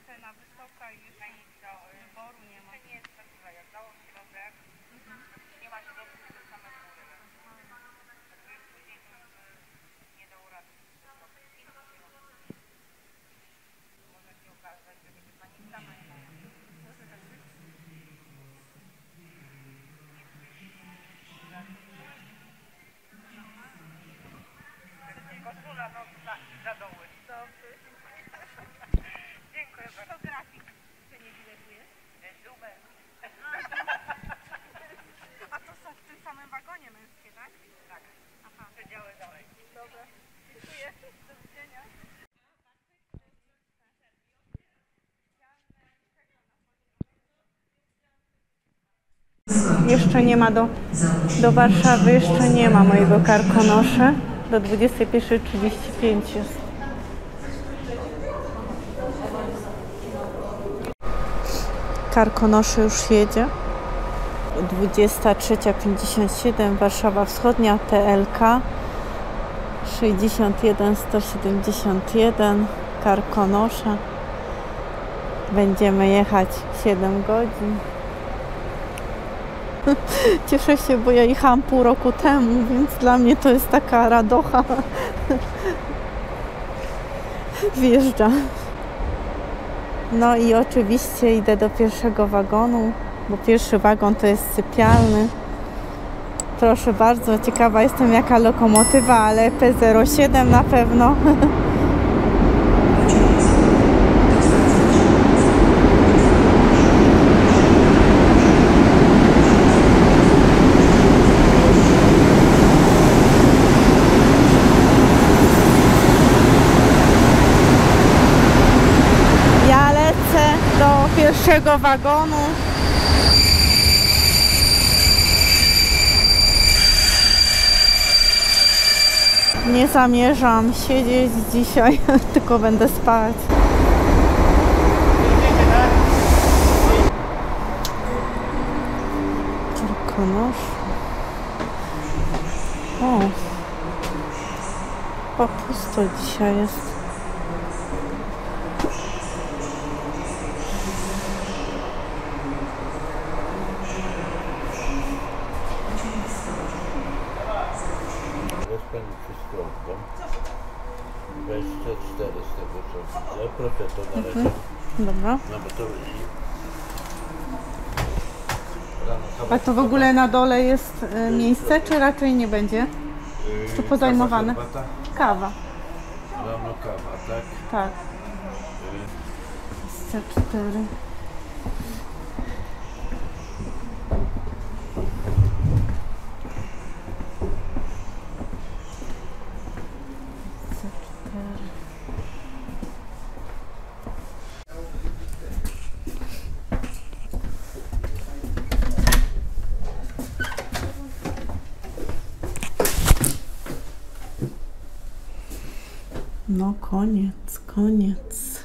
cena wysoka i jeszcze wyboru nie ma. Nie jest prawdziwa, jak dało w środek, nie ma się dosyć do same góry. Także już później to już nie dało rady. Może się okazać, że będzie pani sama nie ma. Może tak być? Koszula, no za doły. Dobrze. Dziękuję bardzo. To grafik. Czy nie biletuje? Dubel. A to są w tym samym wagonie męskie, tak? Tak. Aha. Przedziały dalej. Dobra. Dziękuję. Do widzenia. Jeszcze nie ma do Warszawy, jeszcze nie ma mojego Karkonosza. Do 21:35 jest. Karkonosze już jedzie. 23:57 Warszawa Wschodnia TLK 61 171 Karkonosze. Będziemy jechać 7 godzin. Cieszę się, bo ja jechałam pół roku temu, więc dla mnie to jest taka radocha. Wjeżdża. No i oczywiście idę do pierwszego wagonu, bo pierwszy wagon to jest sypialny. Proszę bardzo, ciekawa jestem jaka lokomotywa, ale P07 na pewno. Pierwszego wagonu. Nie zamierzam siedzieć dzisiaj, tylko będę spać. Karkonosz. O, chyba pusto dzisiaj jest. Wszystko oddam. 24 z tego co widzę. Proszę to na razie. Dobra. No bo to A to w ogóle na dole jest miejsce, czy raczej nie będzie? Czy pozajmowane? Kawa. Rano kawa, tak? Tak. 24. No koniec, koniec.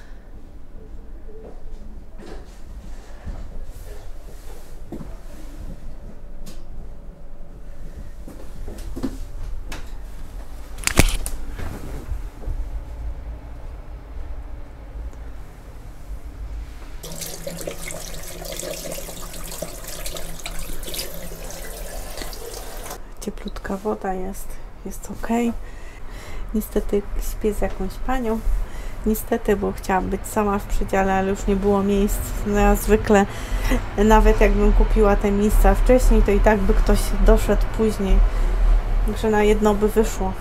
Cieplutka woda jest ok. Niestety śpię z jakąś panią. Niestety, bo chciałam być sama w przedziale, ale już nie było miejsc. No ja zwykle, nawet jakbym kupiła te miejsca wcześniej, to i tak by ktoś doszedł później. Także na jedno by wyszło.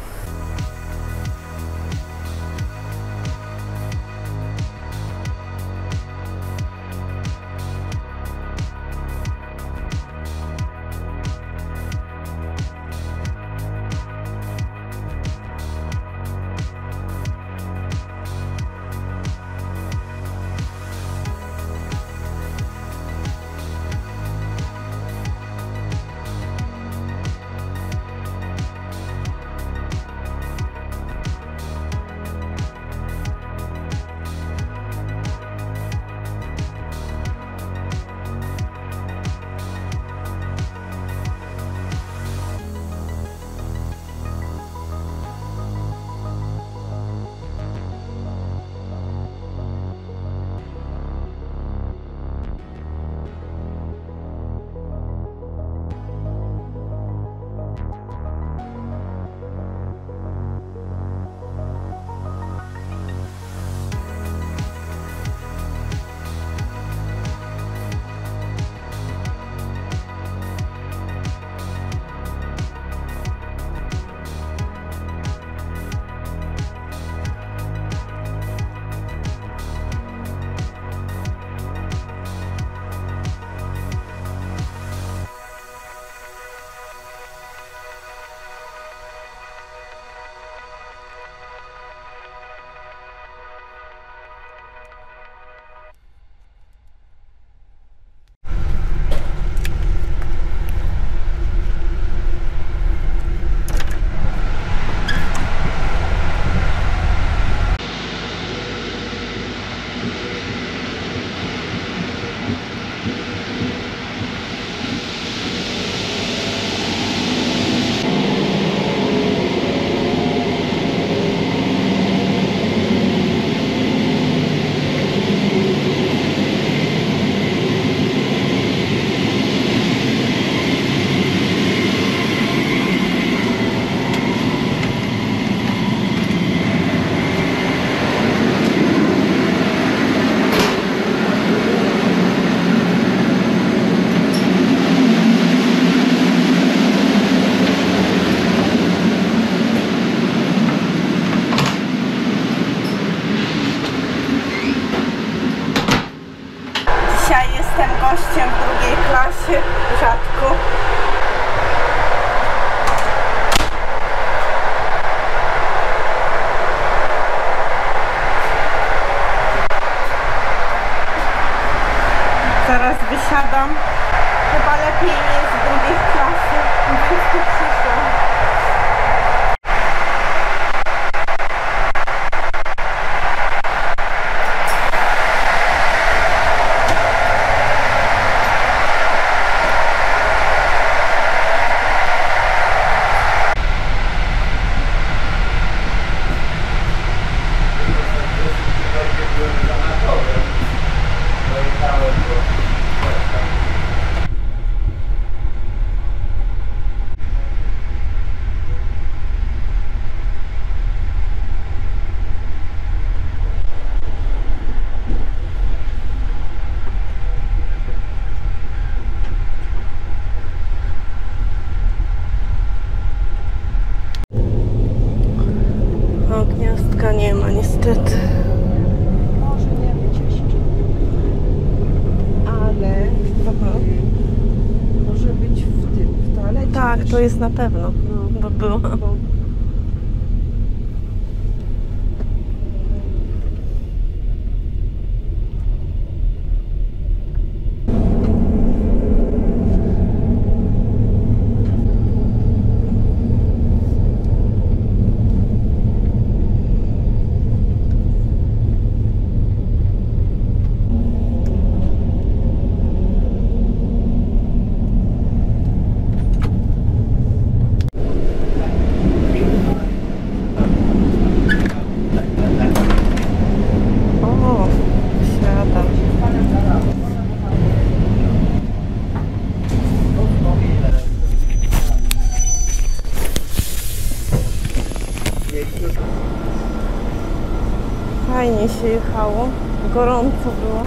gościem w drugiej klasie, rzadko. Zaraz wysiadam. Chyba lepiej mi jest w drugiej klasie, więc tu przyszłam. Gniazdka nie ma niestety. Może nie być jeszcze, ale może być w toalecie. Tak, też. to jest na pewno, bo było. Fajnie się jechało, gorąco było.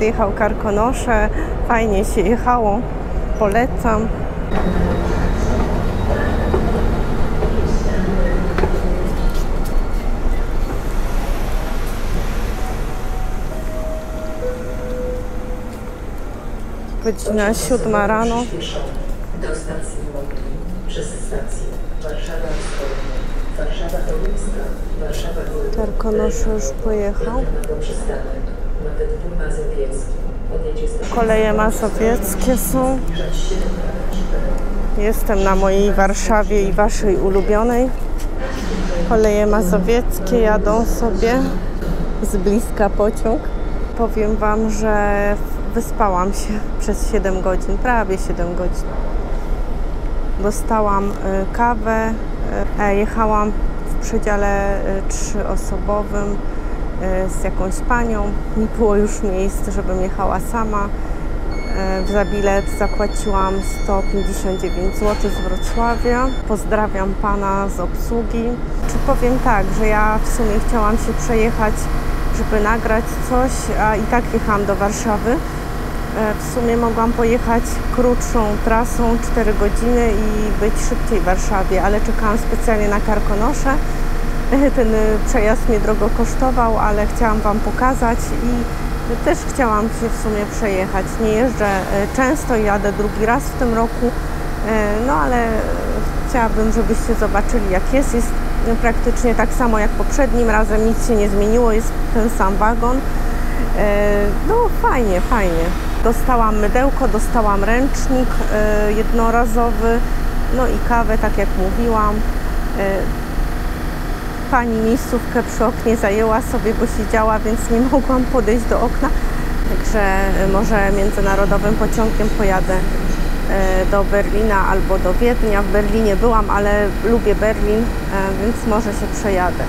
Jechał Karkonosze, fajnie się jechało, polecam. Godzina 7 rano. Do stacji Mokry, przez stację Warszawa-Wschodnia, Warszawa-Chełmska, Warszawa-Górna. Karkonosze już pojechał. Na przystanek, na Wydwór Mazowiecki. Odjedzie z Koleje mazowieckie są. Jestem na mojej Warszawie i waszej ulubionej. Koleje mazowieckie jadą sobie. Z bliska pociąg. Powiem wam, że wyspałam się przez 7 godzin, prawie 7 godzin. Dostałam kawę, jechałam w przedziale 3-osobowym z jakąś panią. Nie było już miejsc, żebym jechała sama. Za bilet zapłaciłam 159 zł z Wrocławia. Pozdrawiam pana z obsługi. Czy powiem tak, że ja w sumie chciałam się przejechać, żeby nagrać coś, a i tak jechałam do Warszawy. W sumie mogłam pojechać krótszą trasą, 4 godziny i być szybciej w Warszawie, ale czekałam specjalnie na Karkonosze. Ten przejazd mnie drogo kosztował, ale chciałam wam pokazać i też chciałam się w sumie przejechać. Nie jeżdżę często, jadę drugi raz w tym roku, no ale chciałabym, żebyście zobaczyli jak jest. Jest praktycznie tak samo jak poprzednim razem, nic się nie zmieniło, jest ten sam wagon. No fajnie, fajnie. Dostałam mydełko, dostałam ręcznik jednorazowy, no i kawę, tak jak mówiłam. Pani miejscówkę przy oknie zajęła sobie, bo siedziała, więc nie mogłam podejść do okna. Także może międzynarodowym pociągiem pojadę do Berlina albo do Wiednia. W Berlinie byłam, ale lubię Berlin, więc może się przejadę.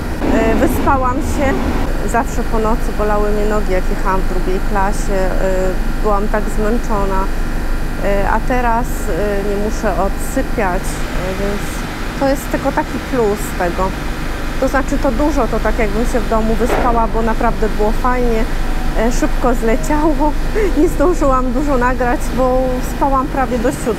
Wyspałam się. Zawsze po nocy bolały mnie nogi, jak jechałam w drugiej klasie. Byłam tak zmęczona, a teraz nie muszę odsypiać, więc to jest tylko taki plus tego. To znaczy to dużo, to tak jakbym się w domu wyspała, bo naprawdę było fajnie. Szybko zleciało, nie zdążyłam dużo nagrać, bo spałam prawie do 7.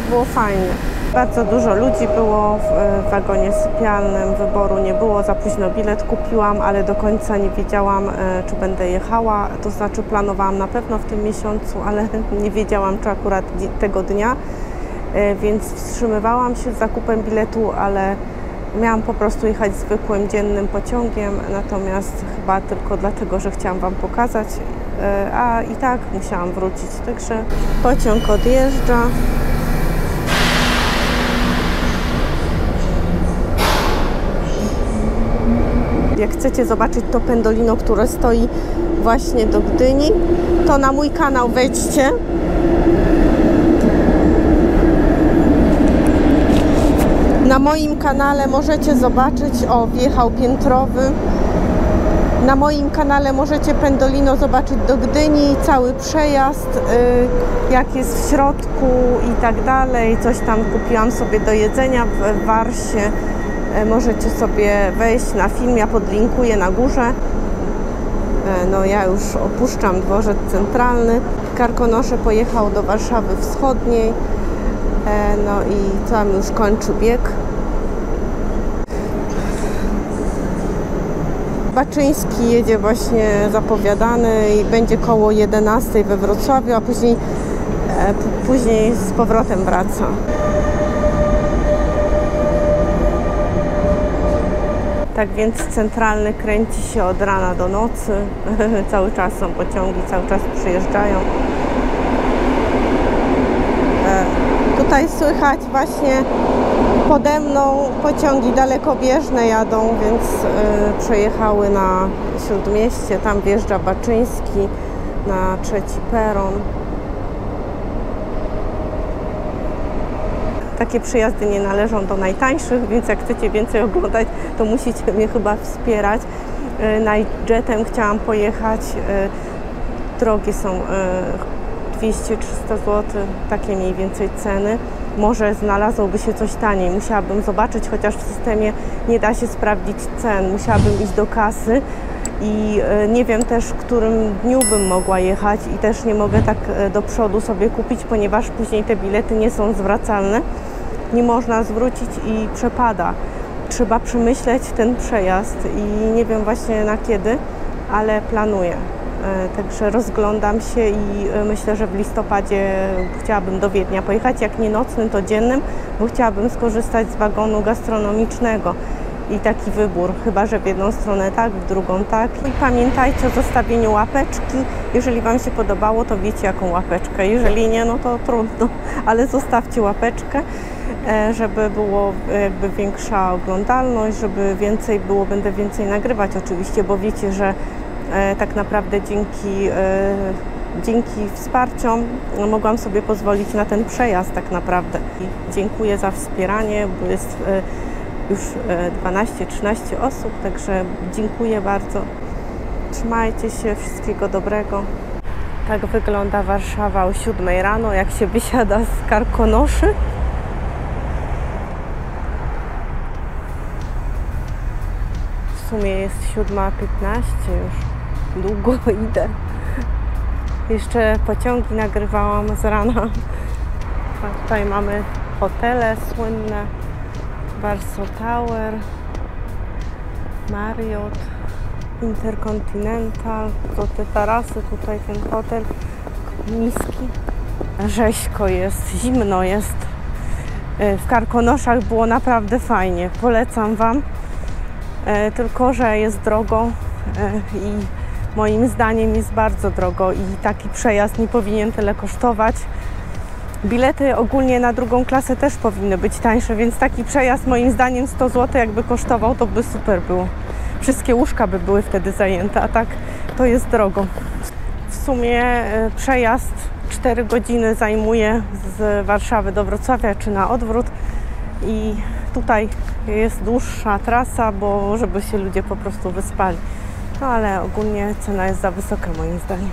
Było fajnie. Bardzo dużo ludzi było w wagonie sypialnym, wyboru nie było, za późno bilet kupiłam, ale do końca nie wiedziałam, czy będę jechała, to znaczy planowałam na pewno w tym miesiącu, ale nie wiedziałam, czy akurat tego dnia, więc wstrzymywałam się z zakupem biletu, ale miałam po prostu jechać zwykłym dziennym pociągiem, natomiast chyba tylko dlatego, że chciałam Wam pokazać, a i tak musiałam wrócić, także pociąg odjeżdża. Jak chcecie zobaczyć to Pendolino, które stoi właśnie do Gdyni, to na mój kanał wejdźcie. Na moim kanale możecie zobaczyć, o, wjechał piętrowy. Na moim kanale możecie Pendolino zobaczyć do Gdyni, cały przejazd, jak jest w środku i tak dalej. Coś tam kupiłam sobie do jedzenia w Warsie. Możecie sobie wejść na film, ja podlinkuję na górze. No ja już opuszczam dworzec centralny. Karkonosze pojechał do Warszawy Wschodniej. No i tam już kończy bieg. Baczyński jedzie właśnie zapowiadany i będzie koło 11 we Wrocławiu, a później z powrotem wraca. Tak więc centralny kręci się od rana do nocy. Cały czas są pociągi, cały czas przyjeżdżają. Tutaj słychać właśnie pode mną pociągi dalekobieżne jadą, więc przejechały na Śródmieście. Tam wjeżdża Baczyński na 3. peron. Takie przyjazdy nie należą do najtańszych, więc jak chcecie więcej oglądać, to musicie mnie chyba wspierać. Nightjetem chciałam pojechać. Drogie są 200-300 zł, takie mniej więcej ceny. Może znalazłoby się coś taniej. Musiałabym zobaczyć, chociaż w systemie nie da się sprawdzić cen. Musiałabym iść do kasy i nie wiem też, w którym dniu bym mogła jechać i też nie mogę tak do przodu sobie kupić, ponieważ później te bilety nie są zwracalne. Nie można zwrócić i przepada. Trzeba przemyśleć ten przejazd i nie wiem właśnie na kiedy, ale planuję. Także rozglądam się i myślę, że w listopadzie chciałabym do Wiednia pojechać, jak nie nocnym, to dziennym, bo chciałabym skorzystać z wagonu gastronomicznego i taki wybór, chyba że w jedną stronę tak, w drugą tak. I pamiętajcie o zostawieniu łapeczki. Jeżeli Wam się podobało, to wiecie jaką łapeczkę, jeżeli nie, no to trudno, ale zostawcie łapeczkę, żeby było jakby większa oglądalność, żeby więcej było, będę więcej nagrywać oczywiście, bo wiecie, że tak naprawdę dzięki wsparciom mogłam sobie pozwolić na ten przejazd tak naprawdę. I dziękuję za wspieranie, bo jest już 12-13 osób, także dziękuję bardzo. Trzymajcie się, wszystkiego dobrego. Tak wygląda Warszawa o 7 rano, jak się wysiada z Karkonoszy. W sumie jest 7:15 już. Długo idę. Jeszcze pociągi nagrywałam z rana. A tutaj mamy hotele słynne. Warsaw Tower, Marriott, Intercontinental. To te tarasy, tutaj ten hotel niski. Rzeźko jest, zimno jest. W Karkonoszach było naprawdę fajnie. Polecam Wam. Tylko że jest drogo i moim zdaniem jest bardzo drogo i taki przejazd nie powinien tyle kosztować. Bilety ogólnie na drugą klasę też powinny być tańsze, więc taki przejazd moim zdaniem 100 zł jakby kosztował, to by super było. Wszystkie łóżka by były wtedy zajęte, a tak to jest drogo. W sumie przejazd 4 godziny zajmuje z Warszawy do Wrocławia czy na odwrót i tutaj jest dłuższa trasa, bo żeby się ludzie po prostu wyspali. No ale ogólnie cena jest za wysoka moim zdaniem.